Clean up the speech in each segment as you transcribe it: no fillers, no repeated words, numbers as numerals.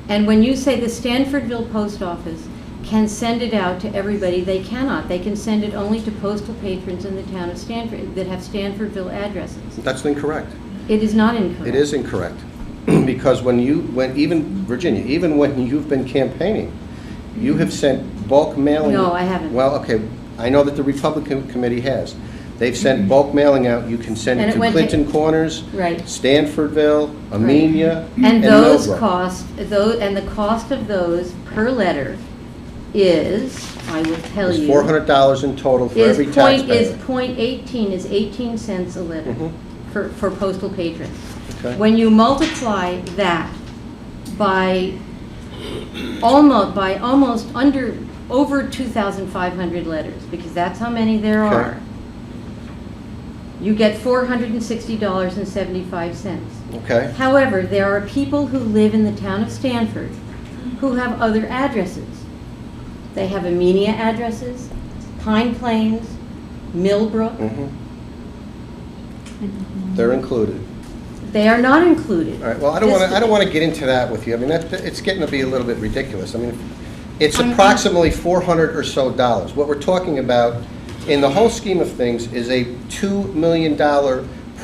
And when you say the Stanfordville Post Office can send it out to everybody, they cannot. They can send it only to postal patrons in the town of Stanford that have Stanfordville addresses. That's incorrect. It is not incorrect. It is incorrect. Because when even, Virginia, even when you've been campaigning, you have sent bulk mailing. No, I haven't. Well, okay, I know that the Republican Committee has. They've sent bulk mailing out. You can send And it it to went to- Clinton Corners, Right. Stanfordville, Amenia, And those Millbrook. the cost of those per letter is, I will tell It's you. $400 in total for is every point- taxpayer. Is .18, is 18 cents a letter Mhm. for postal patrons. Okay. When you multiply that by almost over 2,500 letters, because that's how many there Okay. are, you get $460.75. Okay, However, there are people who live in the town of Stanford who have other addresses. They have Amenia addresses, Pine Plains, Millbrook. mhm. They're included. They are not included. All right, well, I don't want to get into that with you. I mean, it's getting to be a little bit ridiculous. I mean, it's approximately $400 or so. What we're talking about, in the whole scheme of things, is a $2 million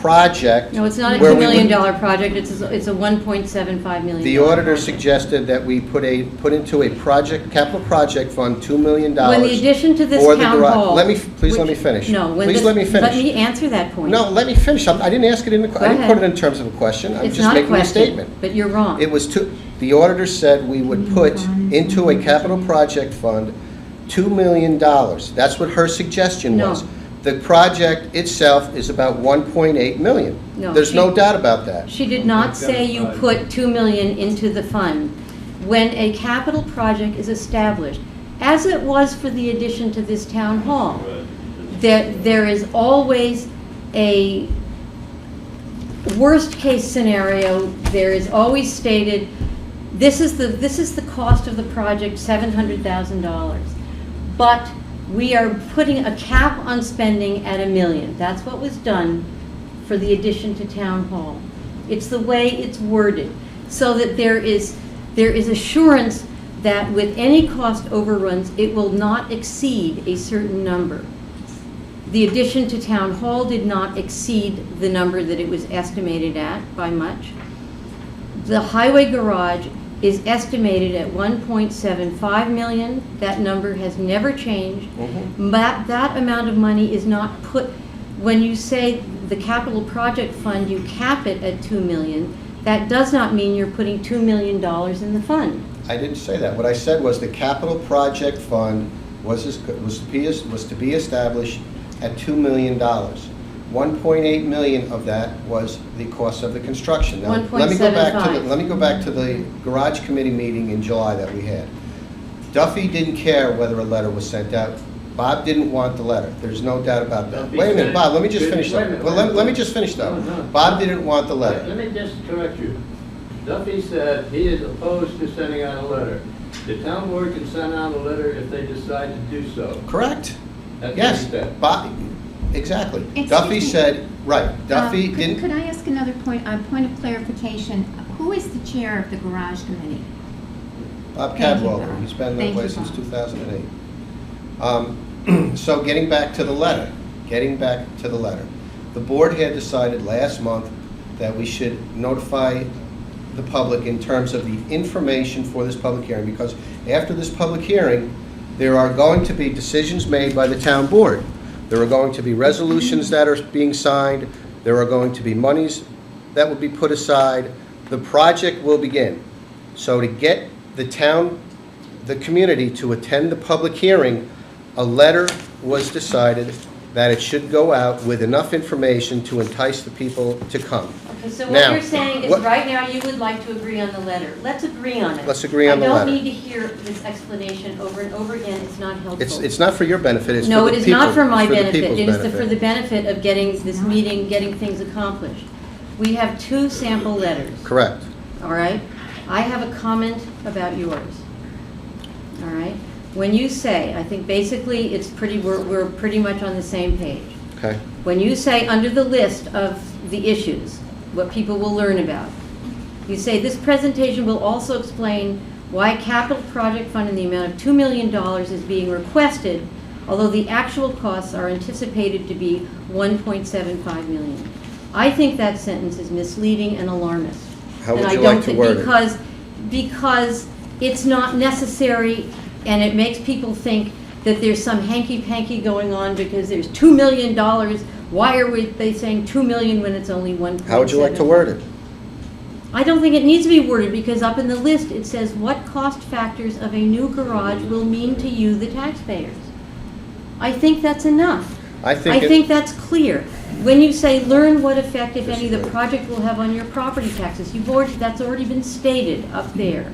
project. No, it's not a where $2 we million would- project, it's a $1.75 million. The auditor project. suggested that we put into a capital project fund, $2 million. When the addition to this for the town garage. hall. Please let me which- finish. No. when Please this- let me finish. Let me answer that point. No, let me finish. I didn't ask it I didn't ahead. put it in terms of a question. I'm It's just not a making a question, statement. but you're wrong. It was the auditor said we would put into a capital project fund $2 million. That's what her suggestion No. was. The project itself is about $1.8 million. No, There's she- no doubt about that. She did not say you put $2 million into the fund. When a capital project is established, as it was for the addition to this town hall, there is always a worst-case scenario. There is always stated, this is the cost of the project, $700,000. But we are putting a cap on spending at $1 million. That's what was done for the addition to town hall. It's the way it's worded, so that there is assurance that with any cost overruns, it will not exceed a certain number. The addition to town hall did not exceed the number that it was estimated at by much. The highway garage is estimated at $1.75 million. That number has never changed. Mhm. But that amount of money is not put, when you say the capital project fund, you cap it at $2 million, that does not mean you're putting $2 million in the fund. I didn't say that. What I said was the capital project fund was to be established at $2 million. $1.8 million of that was the cost of the construction. Now, let me go back to the garage committee meeting in July that we had. Duffy didn't care whether a letter was sent out. Bob didn't want the letter. There's no doubt about that. Duffy Wait a minute, said- Bob, let me just finish Wait a though. minute, Well, wait a let me minute. just finish though. No, no. Bob didn't want the letter. Let me just correct you. Duffy said he is opposed to sending out a letter. The town board can send out a letter if they decide to do so. Correct? That's what Yes, he said. Bob, exactly. Excuse Duffy me. said, right, Duffy didn't. Could I ask another point of clarification? Who is the chair of the garage committee? Bob Thank you, Cadwalder, Bob. he's been that Thank way you, since Bob. 2008. So getting back to the letter, the board had decided last month that we should notify the public in terms of the information for this public hearing, because after this public hearing, there are going to be decisions made by the town board. There are going to be resolutions that are being signed, there are going to be monies that will be put aside, the project will begin. So to get the community to attend the public hearing, a letter was decided that it should go out with enough information to entice the people to come. Okay, so Now, what you're saying is what- right now you would like to agree on the letter. Let's agree on it. Let's agree on the letter. I don't need to hear this explanation over and over again. It's not helpful. It's not for your benefit, it's for the No, people. it is not for my It's the benefit. people's It is benefit. for the benefit of getting this meeting, getting things accomplished. We have 2 sample letters, Correct. all right? I have a comment about yours, all right? When you say, I think basically we're pretty much on the same page. Okay. When you say under the list of the issues, what people will learn about, You say, "This presentation will also explain why a capital project fund in the amount of $2 million is being requested, although the actual costs are anticipated to be $1.75 million." I think that sentence is misleading and alarmist. How would And I you don't like to thi- word it? Because it's not necessary, and it makes people think that there's some hanky-panky going on because there's $2 million. Why are they saying 2 million when it's only 1.7? How would you like to word it? I don't think it needs to be worded, because up in the list, it says what cost factors of a new garage will mean to you, the taxpayers. I think that's enough. I I think think that's clear. When you say, learn what effect, if any, the project will have on your property taxes, that's already been stated up there.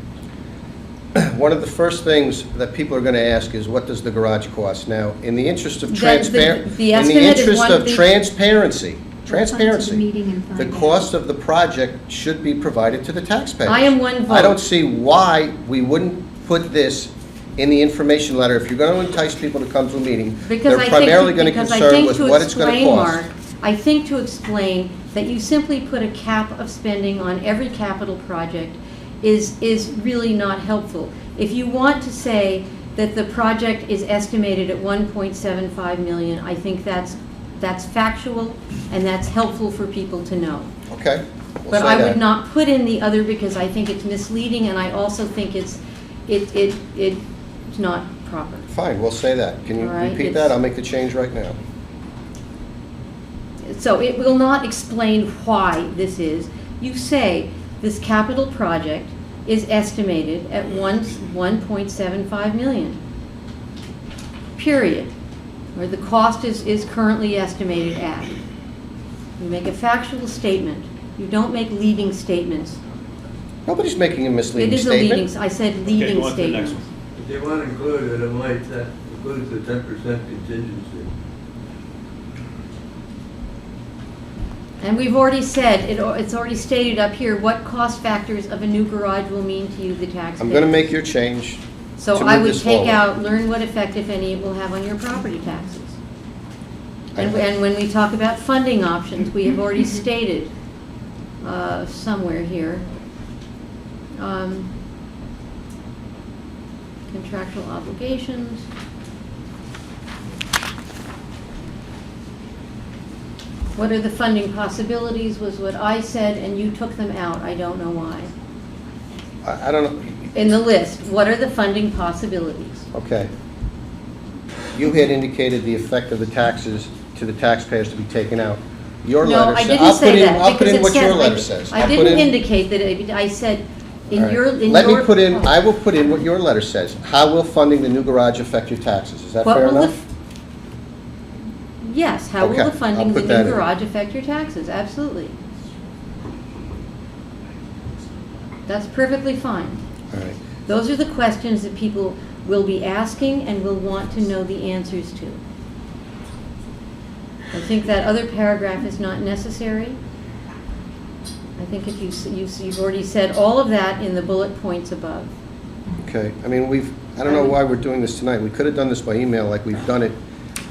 one of the first things that people are going to ask is, what does the garage cost? Now, in the interest of The transparency, estimate is transparency, the meeting and the find out. cost of the project should be provided to the taxpayers. I am one vote. I don't see why we wouldn't put this in the information letter. If you're going to entice people to come to a meeting, Because they're primarily going to because I concern think with to what it's going to explain, cost. Mark, I think to explain that you simply put a cap of spending on every capital project is really not helpful. If you want to say that the project is estimated at 1.75 million, I think that's factual, and that's helpful for people to know. Okay? We'll But say I that. would not put in the other, because I think it's misleading, and I also think it's not proper. Fine, we'll say that. Can you All right, repeat it's- that? I'll make the change right now. So it will not explain why this is. You say this capital project is estimated at 1.75 million. Period. Or the cost is currently estimated at. You make a factual statement. You don't make leading statements. Nobody's making a It misleading is a leading, statement. I said Okay, leading go on to the next statement. one. If they want to include it, it might, that includes the 10% contingency. And we've already said, it's already stated up here, what cost factors of a new garage will mean to you, the taxpayers. I'm going to make your change. So to I move would this take forward. out, learn what effect, if any, it will have on your property taxes. And I- when we talk about funding options, we have already stated somewhere here, contractual obligations. What are the funding possibilities was what I said, and you took them out. I don't know why. I don't know. In the list, what are the funding possibilities? Okay. You had indicated the effect of the taxes to the taxpayers to be taken out. Your No, letter I says, didn't I'll say put in, that. I'll put because in it what your says- letter says. I I'll put didn't in- indicate that, I said, All in right. your, in Let me your- put in, I will put in what your letter says. How will funding the new garage affect your taxes? Is that What fair will the enough? Yes, how will Okay, the funding I'll of the put that new in. garage affect your taxes? Absolutely. That's perfectly fine. All right. Those are the questions that people will be asking and will want to know the answers to. I think that other paragraph is not necessary. I think if you've already said all of that in the bullet points above. Okay. I mean, I don't know why we're doing this tonight. We could have done this by email like we've done it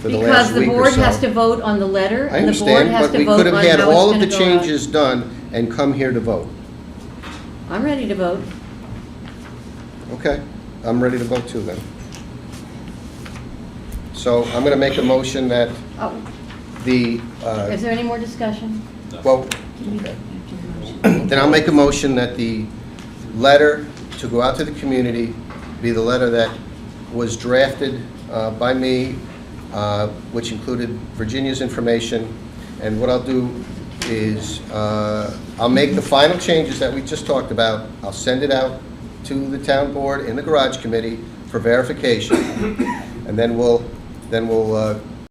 for the Because last the week or board so. has to vote on the letter, I and the board understand, has but to we vote could on have how had it's all of gonna the go out. changes done and come here to vote. I'm ready to vote. Okay, I'm ready to vote too then. So I'm going to make a motion that Oh, the, is there any more discussion? well, okay. Then I'll make a motion that the letter to go out to the community be the letter that was drafted by me, which included Virginia's information. And what I'll do is, I'll make the final changes that we just talked about. I'll send it out to the town board in the garage committee for verification. And then we'll